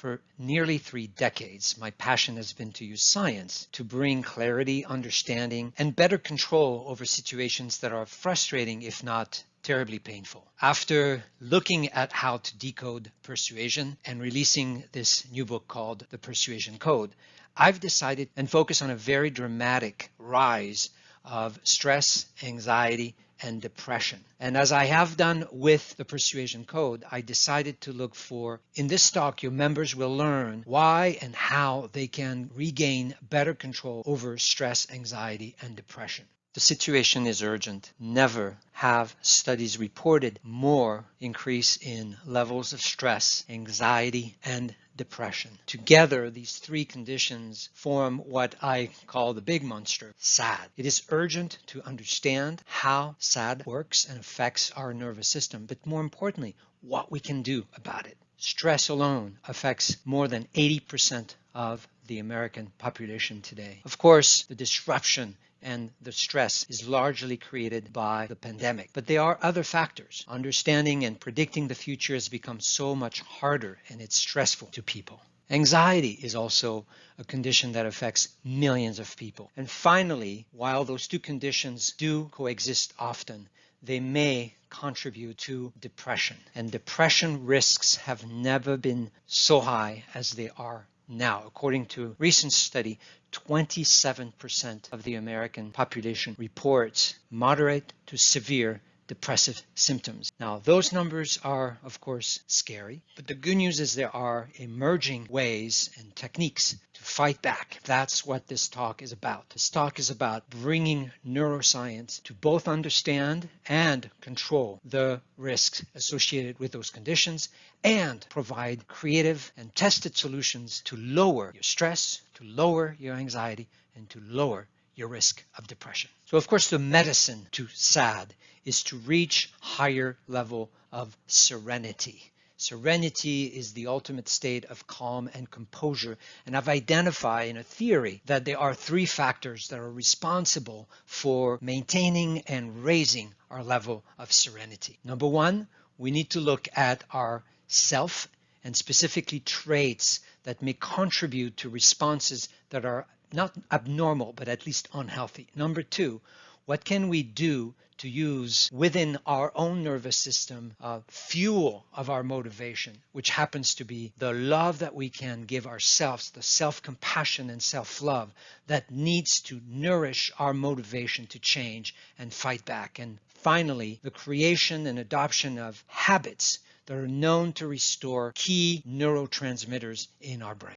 For nearly 3 decades, my passion has been to use science to bring clarity, understanding, and better control over situations that are frustrating, if not terribly painful. After looking at how to decode persuasion and releasing this new book called The Persuasion Code, I've decided and focus on a very dramatic rise of stress, anxiety, and depression. And as I have done with the Persuasion Code, I decided to look for, in this talk, your members will learn why and how they can regain better control over stress, anxiety, and depression. The situation is urgent. Never have studies reported more increase in levels of stress, anxiety, and depression. Together, these three conditions form what I call the big monster, SAD. It is urgent to understand how SAD works and affects our nervous system, but more importantly, what we can do about it. Stress alone affects more than 80% of the American population today. Of course, the disruption and the stress is largely created by the pandemic. But there are other factors. Understanding and predicting the future has become so much harder, and it's stressful to people. Anxiety is also a condition that affects millions of people. And finally, while those two conditions do coexist often, they may contribute to depression. And depression risks have never been so high as they are now. According to a recent study, 27% of the American population reports moderate to severe depressive symptoms. Now, those numbers are, of course, scary, but the good news is there are emerging ways and techniques to fight back. That's what this talk is about. This talk is about bringing neuroscience to both understand and control the risks associated with those conditions and provide creative and tested solutions to lower your stress, to lower your anxiety, and to lower your risk of depression. So, of course, the medicine to SAD is to reach higher level of serenity. Serenity is the ultimate state of calm and composure, and I've identified in a theory that there are three factors that are responsible for maintaining and raising our level of serenity. Number one, we need to look at our self and specifically traits that may contribute to responses that are not abnormal, but at least unhealthy. Number two, what can we do to use within our own nervous system fuel of our motivation, which happens to be the love that we can give ourselves, the self-compassion and self-love that needs to nourish our motivation to change and fight back. And finally, the creation and adoption of habits that are known to restore key neurotransmitters in our brain.